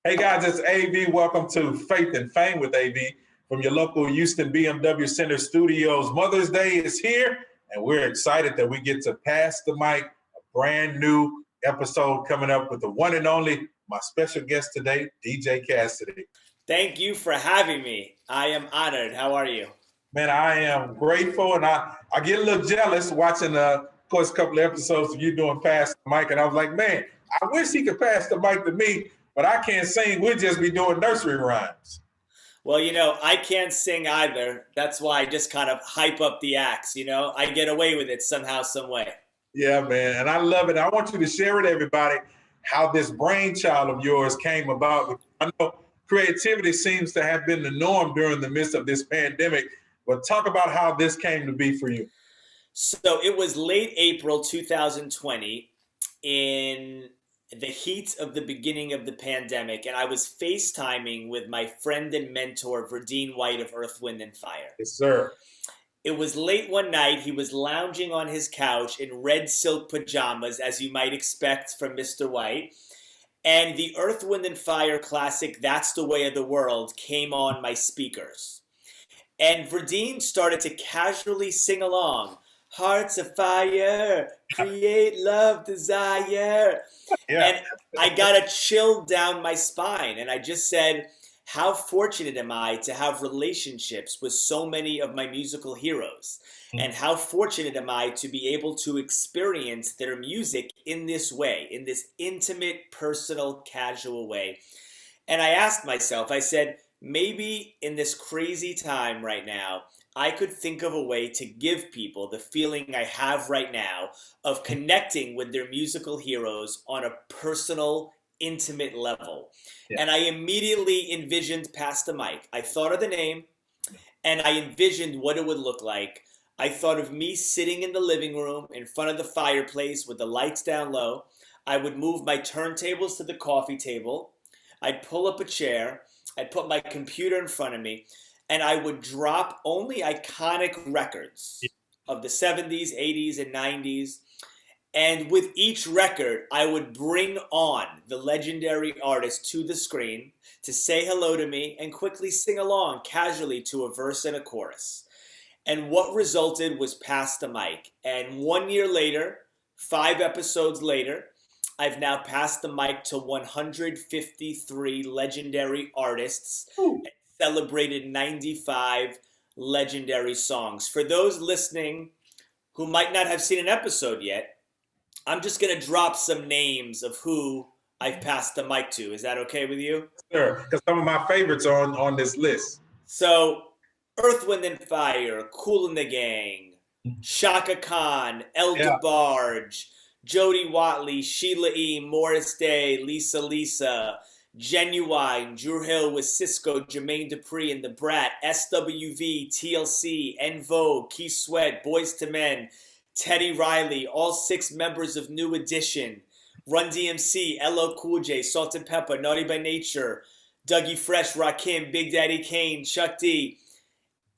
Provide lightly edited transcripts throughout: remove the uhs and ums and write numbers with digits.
Hey guys, it's AB. Welcome to Faith and Fame with AB from your local Houston BMW Center Studios. Mother's Day is here, and we're excited that we get to pass the mic. A brand new episode coming up with the one and only, my special guest today, DJ Cassidy. Thank you for having me. I am honored. How are you? Man, I am grateful, and I get a little jealous watching, of course, a couple of episodes of you doing Pass the Mic, and I was like, man, I wish he could pass the mic to me, but I can't sing. We'll just be doing nursery rhymes. Well, I can't sing either. That's why I just kind of hype up the acts, I get away with it somehow, some way. Yeah, man, and I love it. I want you to share with everybody how this brainchild of yours came about. I know creativity seems to have been the norm during the midst of this pandemic, but talk about how this came to be for you. So it was late April 2020 in the heat of the beginning of the pandemic, and I was FaceTiming with my friend and mentor, Verdine White of Earth, Wind & Fire. Yes, sir. It was late one night. He was lounging on his couch in red silk pajamas, as you might expect from Mr. White. And the Earth, Wind & Fire classic, That's the Way of the World, came on my speakers. And Verdine started to casually sing along. Hearts of fire, create love, desire. Yeah. And I got a chill down my spine. And I just said, how fortunate am I to have relationships with so many of my musical heroes? Mm-hmm. And how fortunate am I to be able to experience their music in this way, in this intimate, personal, casual way. And I asked myself, I said, maybe in this crazy time right now, I could think of a way to give people the feeling I have right now of connecting with their musical heroes on a personal, intimate level. Yeah. And I immediately envisioned Pass the Mic. I thought of the name, and I envisioned what it would look like. I thought of me sitting in the living room in front of the fireplace with the lights down low. I would move my turntables to the coffee table. I'd pull up a chair. I'd put my computer in front of me, and I would drop only iconic records of the 70s, 80s, and 90s. And with each record, I would bring on the legendary artist to the screen to say hello to me and quickly sing along casually to a verse and a chorus. And what resulted was Pass the Mic. And 1 year later, 5 episodes later, I've now passed the mic to 153 legendary artists and celebrated 95 legendary songs. For those listening who might not have seen an episode yet, I'm just going to drop some names of who I've passed the mic to. Is that okay with you? Sure, because some of my favorites are on this list. So, Earth, Wind & Fire, Kool and the Gang, Chaka Khan, El DeBarge, Jody Watley, Sheila E., Morris Day, Lisa, Genuine, Drew Hill with Cisco, Jermaine Dupri and the Brat, SWV, TLC, En Vogue, Keith Sweat, Boyz II Men, Teddy Riley, all 6 members of New Edition, Run DMC, LL Cool J, Salt and Pepper, Naughty by Nature, Dougie Fresh, Rakim, Big Daddy Kane, Chuck D,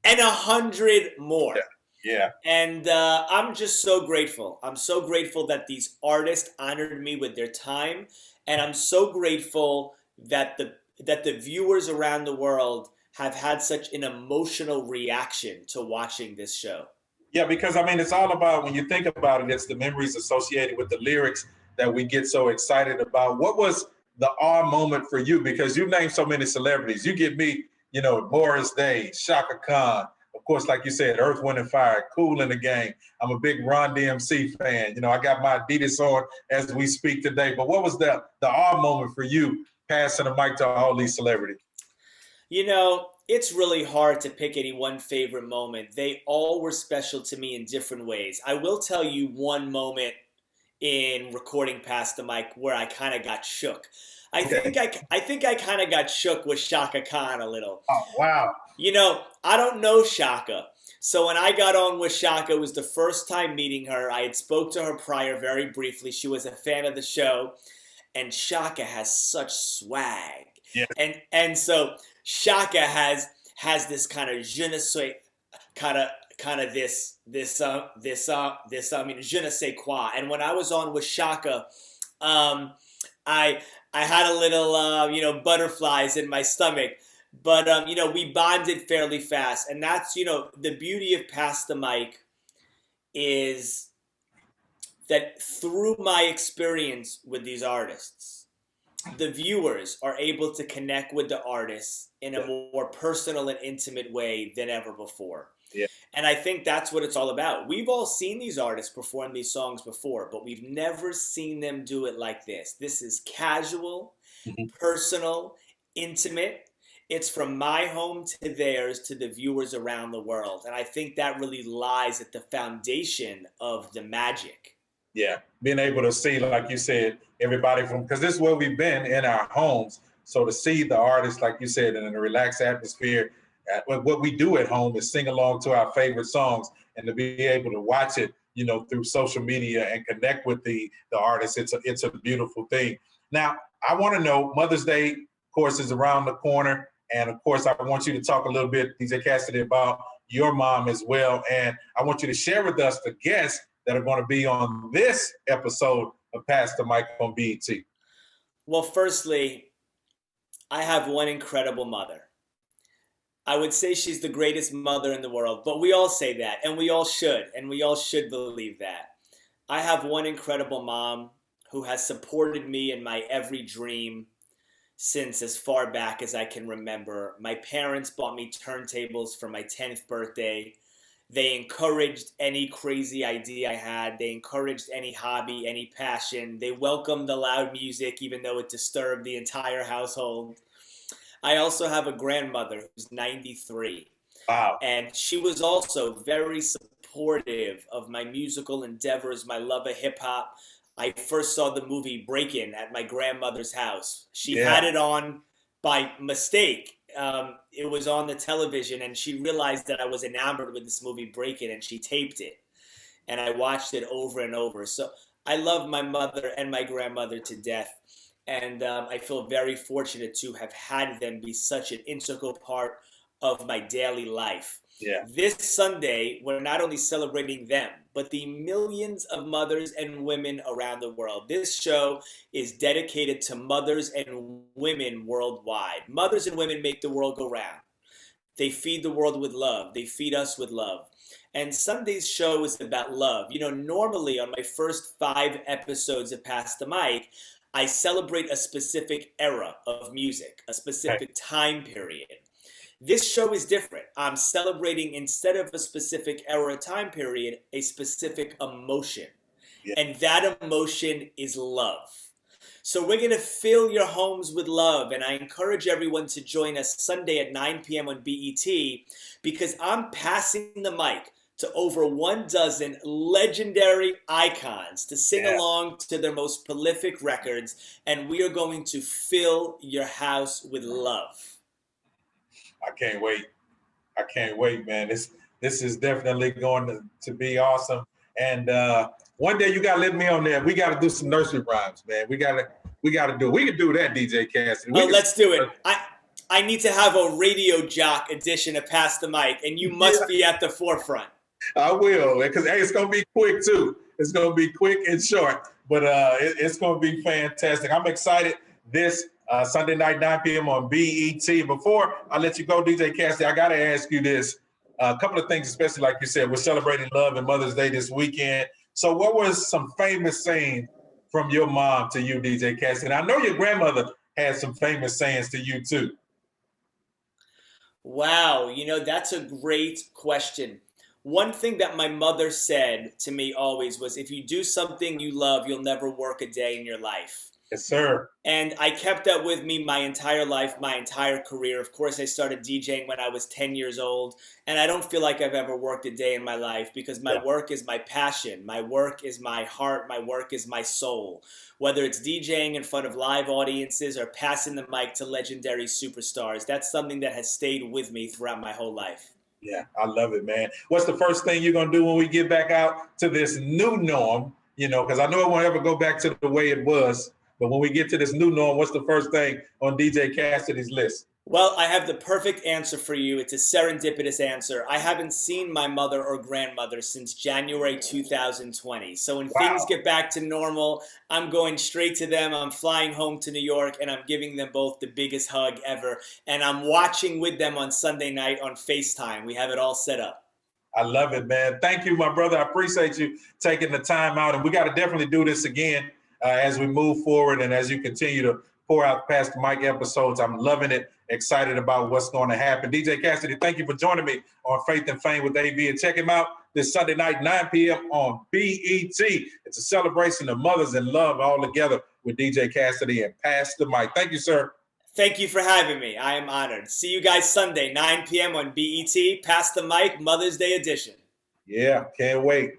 and 100 more. Yeah. And I'm just so grateful. I'm so grateful that these artists honored me with their time. And I'm so grateful that the viewers around the world have had such an emotional reaction to watching this show. Yeah, because it's all about, when you think about it, it's the memories associated with the lyrics that we get so excited about. What was the awe moment for you? Because you named so many celebrities. You give me, Morris Day, Chaka Khan, of course, like you said, Earth, Wind & Fire, Kool and the Gang. I'm a big Run DMC fan. I got my Adidas on as we speak today. But what was the awe moment for you passing the mic to all these celebrities? It's really hard to pick any one favorite moment. They all were special to me in different ways. I will tell you one moment in recording Pass the Mic where I kind of got shook. I think I kind of got shook with Chaka Khan a little. Oh, wow. I don't know Chaka. So when I got on with Chaka, it was the first time meeting her. I had spoke to her prior very briefly. She was a fan of the show. And Chaka has such swag. Yeah. And so Chaka has this kind of je ne sais, kind of this je ne sais quoi. And when I was on with Chaka, I I had a little, butterflies in my stomach. But, we bonded fairly fast. And that's, the beauty of Pass the Mic is that through my experience with these artists, the viewers are able to connect with the artists in a more personal and intimate way than ever before. Yeah. And I think that's what it's all about. We've all seen these artists perform these songs before, but we've never seen them do it like this. This is casual, personal, intimate. It's from my home to theirs to the viewers around the world. And I think that really lies at the foundation of the magic. Yeah, being able to see, like you said, everybody from, because this is where we've been in our homes. So to see the artists, like you said, in a relaxed atmosphere, what we do at home is sing along to our favorite songs, and to be able to watch it, through social media and connect with the artists, it's a beautiful thing. Now, I want to know, Mother's Day, of course, is around the corner. And of course, I want you to talk a little bit, DJ Cassidy, about your mom as well. And I want you to share with us the guests that are going to be on this episode of Pass the Mic on BET. Well, firstly, I have one incredible mother. I would say she's the greatest mother in the world, but we all say that, and we all should believe that. I have one incredible mom who has supported me in my every dream since as far back as I can remember. My parents bought me turntables for my 10th birthday. They encouraged any crazy idea I had. They encouraged any hobby, any passion. They welcomed the loud music, even though it disturbed the entire household. I also have a grandmother who's 93. Wow. And she was also very supportive of my musical endeavors, my love of hip hop. I first saw the movie Breakin' at my grandmother's house. She had it on by mistake. It was on the television, and she realized that I was enamored with this movie Breakin', and she taped it. And I watched it over and over. So I love my mother and my grandmother to death. And I feel very fortunate to have had them be such an integral part of my daily life. Yeah. This Sunday, we're not only celebrating them, but the millions of mothers and women around the world. This show is dedicated to mothers and women worldwide. Mothers and women make the world go round. They feed the world with love. They feed us with love. And Sunday's show is about love. Normally on my first 5 episodes of Pass the Mic, I celebrate a specific era of music, a specific time period. This show is different. I'm celebrating, instead of a specific era time period, a specific emotion. Yeah. And that emotion is love. So we're going to fill your homes with love. And I encourage everyone to join us Sunday at 9 p.m. on BET, because I'm passing the mic to over 12 legendary icons to sing along to their most prolific records. And we are going to fill your house with love. I can't wait. I can't wait, man. This is definitely going to be awesome. And one day you gotta let me on there. We gotta do some nursery rhymes, man. We gotta do it. We can do that, DJ Cassidy. Well, let's do it. I need to have a radio jock edition of Pass the Mic, and you must be at the forefront. I will, because it's gonna be quick too. It's gonna be quick and short, but it's gonna be fantastic. I'm excited. This Sunday night, 9 p.m. on BET. Before I let you go, DJ Cassidy, I got to ask you this. A couple of things, especially like you said, we're celebrating love and Mother's Day this weekend. So what was some famous saying from your mom to you, DJ Cassidy? And I know your grandmother had some famous sayings to you too. Wow, that's a great question. One thing that my mother said to me always was, if you do something you love, you'll never work a day in your life. Yes, sir. And I kept that with me my entire life, my entire career. Of course, I started DJing when I was 10 years old, and I don't feel like I've ever worked a day in my life, because my work is my passion. My work is my heart. My work is my soul. Whether it's DJing in front of live audiences or passing the mic to legendary superstars, that's something that has stayed with me throughout my whole life. Yeah, I love it, man. What's the first thing you're going to do when we get back out to this new norm? Because I know it won't ever go back to the way it was. But when we get to this new norm, what's the first thing on DJ Cassidy's list? Well, I have the perfect answer for you. It's a serendipitous answer. I haven't seen my mother or grandmother since January 2020. So when things Wow. get back to normal, I'm going straight to them. I'm flying home to New York and I'm giving them both the biggest hug ever. And I'm watching with them on Sunday night on FaceTime. We have it all set up. I love it, man. Thank you, my brother. I appreciate you taking the time out. And we got to definitely do this again as we move forward and as you continue to pour out past the mic episodes. I'm loving it. Excited about what's going to happen. DJ Cassidy, thank you for joining me on Faith and Fame with AV. And check him out this Sunday night, 9 p.m. on BET. It's a celebration of mothers and love all together with DJ Cassidy and Pass the Mic. Thank you, sir. Thank you for having me. I am honored. See you guys Sunday, 9 p.m. on BET. Pass the Mic, Mother's Day edition. Yeah, can't wait.